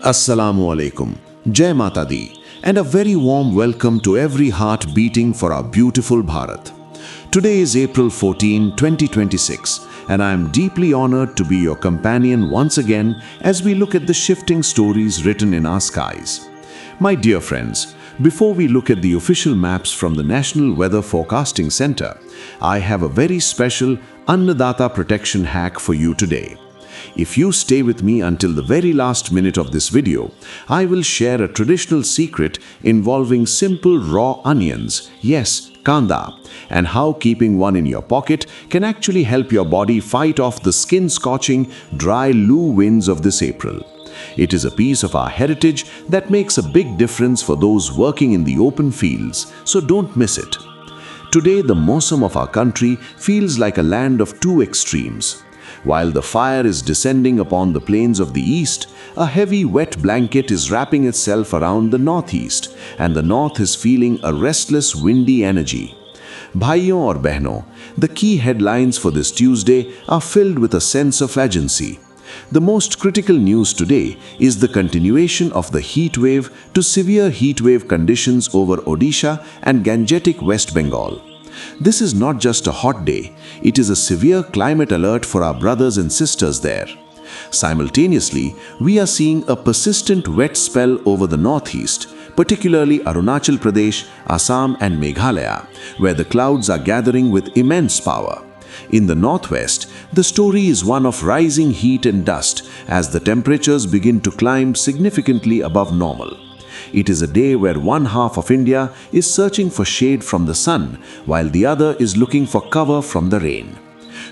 Assalamu alaikum, Jai Mata Di, and a very warm welcome to every heart beating for our beautiful Bharat. Today is April 14, 2026, and I am deeply honored to be your companion once again as we look at the shifting stories written in our skies. My dear friends, before we look at the official maps from the National Weather Forecasting Center, I have a very special Annadata protection hack for you today. If you stay with me until the very last minute of this video, I will share a traditional secret involving simple raw onions, yes, Kanda, and how keeping one in your pocket can actually help your body fight off the skin-scorching, dry Loo winds of this April. It is a piece of our heritage that makes a big difference for those working in the open fields, so don't miss it. Today, the Mausam of our country feels like a land of two extremes. While the fire is descending upon the plains of the east, a heavy wet blanket is wrapping itself around the northeast, and the north is feeling a restless windy energy. Bhaiyon aur behnon, the key headlines for this Tuesday are filled with a sense of agency. The most critical news today is the continuation of the heat wave to severe heat wave conditions over Odisha and Gangetic West Bengal. This is not just a hot day, it is a severe climate alert for our brothers and sisters there. Simultaneously, we are seeing a persistent wet spell over the northeast, particularly Arunachal Pradesh, Assam and Meghalaya, where the clouds are gathering with immense power. In the northwest, the story is one of rising heat and dust as the temperatures begin to climb significantly above normal. It is a day where one half of India is searching for shade from the sun, while the other is looking for cover from the rain.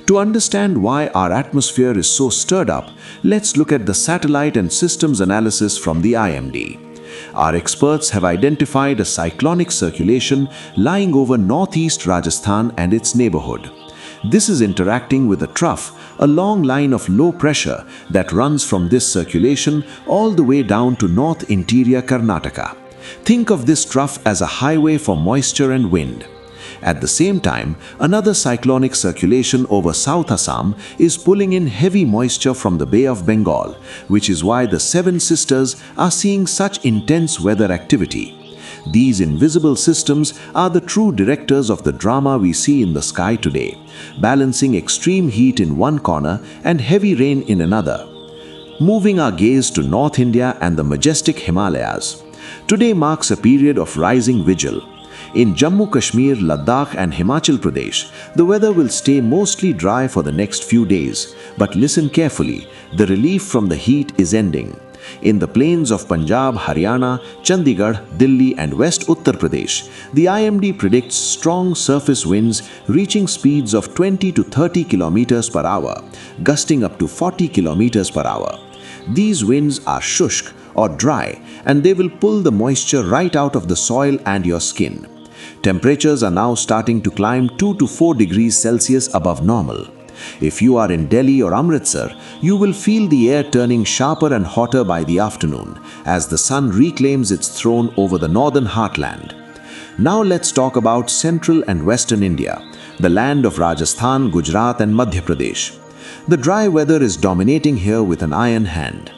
To understand why our atmosphere is so stirred up, let's look at the satellite and systems analysis from the IMD. Our experts have identified a cyclonic circulation lying over northeast Rajasthan and its neighborhood. This is interacting with a trough, a long line of low pressure that runs from this circulation all the way down to north interior Karnataka. Think of this trough as a highway for moisture and wind. At the same time, another cyclonic circulation over South Assam is pulling in heavy moisture from the Bay of Bengal, which is why the Seven Sisters are seeing such intense weather activity. These invisible systems are the true directors of the drama we see in the sky today, balancing extreme heat in one corner and heavy rain in another. Moving our gaze to North India and the majestic Himalayas, today marks a period of rising vigil. In Jammu Kashmir, Ladakh and Himachal Pradesh, the weather will stay mostly dry for the next few days. But listen carefully, the relief from the heat is ending. In the plains of Punjab, Haryana, Chandigarh, Delhi and West Uttar Pradesh, the IMD predicts strong surface winds reaching speeds of 20 to 30 km per hour, gusting up to 40 km per hour. These winds are shushk or dry, and they will pull the moisture right out of the soil and your skin. Temperatures are now starting to climb 2 to 4 degrees Celsius above normal. If you are in Delhi or Amritsar, you will feel the air turning sharper and hotter by the afternoon as the sun reclaims its throne over the northern heartland. Now let's talk about central and western India, the land of Rajasthan, Gujarat and Madhya Pradesh. The dry weather is dominating here with an iron hand.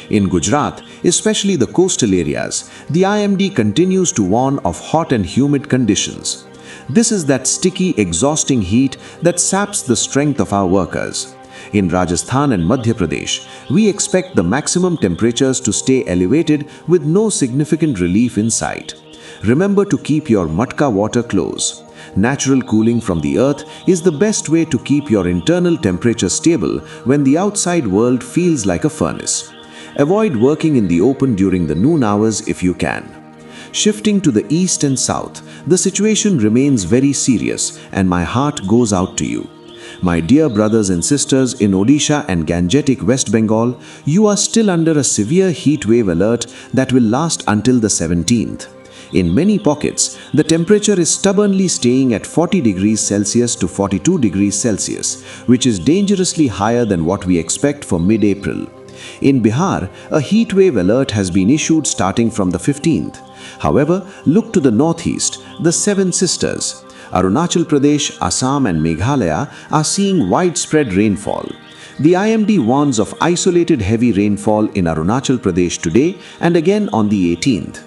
In Gujarat, especially the coastal areas, the IMD continues to warn of hot and humid conditions. This is that sticky, exhausting heat that saps the strength of our workers. In Rajasthan and Madhya Pradesh, we expect the maximum temperatures to stay elevated with no significant relief in sight. Remember to keep your matka water close. Natural cooling from the earth is the best way to keep your internal temperature stable when the outside world feels like a furnace. Avoid working in the open during the noon hours if you can. Shifting to the east and south, the situation remains very serious and my heart goes out to you. My dear brothers and sisters in Odisha and Gangetic West Bengal, you are still under a severe heat wave alert that will last until the 17th. In many pockets, the temperature is stubbornly staying at 40 degrees Celsius to 42 degrees Celsius, which is dangerously higher than what we expect for mid-April. In Bihar, a heat wave alert has been issued starting from the 15th. However, look to the northeast, the Seven Sisters. Arunachal Pradesh, Assam and Meghalaya are seeing widespread rainfall. The IMD warns of isolated heavy rainfall in Arunachal Pradesh today and again on the 18th.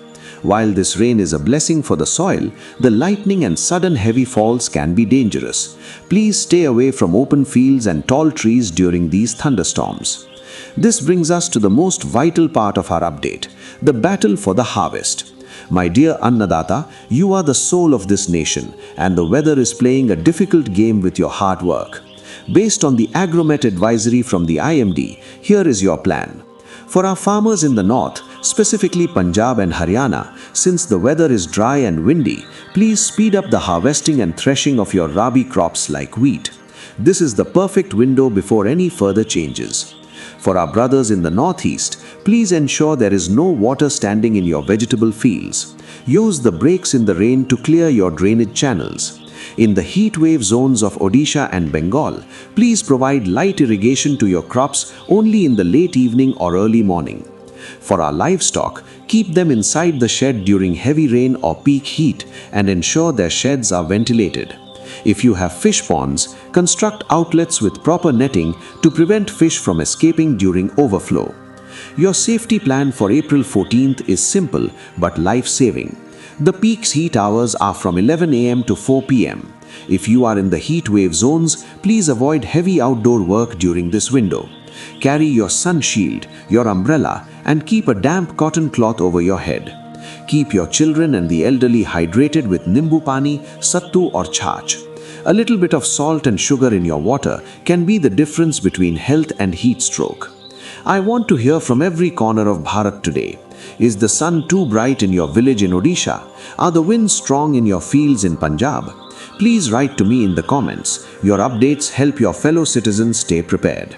While this rain is a blessing for the soil, the lightning and sudden heavy falls can be dangerous. Please stay away from open fields and tall trees during these thunderstorms. This brings us to the most vital part of our update, the battle for the harvest. My dear Annadata, you are the soul of this nation, and the weather is playing a difficult game with your hard work. Based on the Agromet advisory from the IMD, here is your plan. For our farmers in the north, specifically Punjab and Haryana, since the weather is dry and windy, please speed up the harvesting and threshing of your Rabi crops like wheat. This is the perfect window before any further changes. For our brothers in the northeast, please ensure there is no water standing in your vegetable fields. Use the breaks in the rain to clear your drainage channels. In the heatwave zones of Odisha and Bengal, please provide light irrigation to your crops only in the late evening or early morning. For our livestock, keep them inside the shed during heavy rain or peak heat and ensure their sheds are ventilated. If you have fish ponds, construct outlets with proper netting to prevent fish from escaping during overflow. Your safety plan for April 14th is simple but life-saving. The peak heat hours are from 11 a.m. to 4 p.m. If you are in the heat wave zones, please avoid heavy outdoor work during this window. Carry your sun shield, your umbrella, and keep a damp cotton cloth over your head. Keep your children and the elderly hydrated with nimbu pani, sattu or chach. A little bit of salt and sugar in your water can be the difference between health and heat stroke. I want to hear from every corner of Bharat today. Is the sun too bright in your village in Odisha? Are the winds strong in your fields in Punjab? Please write to me in the comments. Your updates help your fellow citizens stay prepared.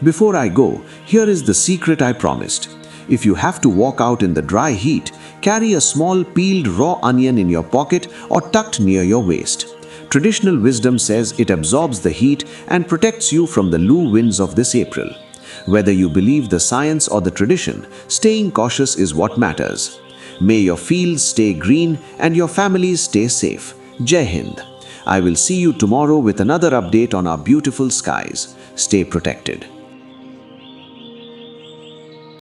Before I go, here is the secret I promised. If you have to walk out in the dry heat, carry a small peeled raw onion in your pocket or tucked near your waist. Traditional wisdom says it absorbs the heat and protects you from the loo winds of this April. Whether you believe the science or the tradition, staying cautious is what matters. May your fields stay green and your families stay safe. Jai Hind. I will see you tomorrow with another update on our beautiful skies. Stay protected.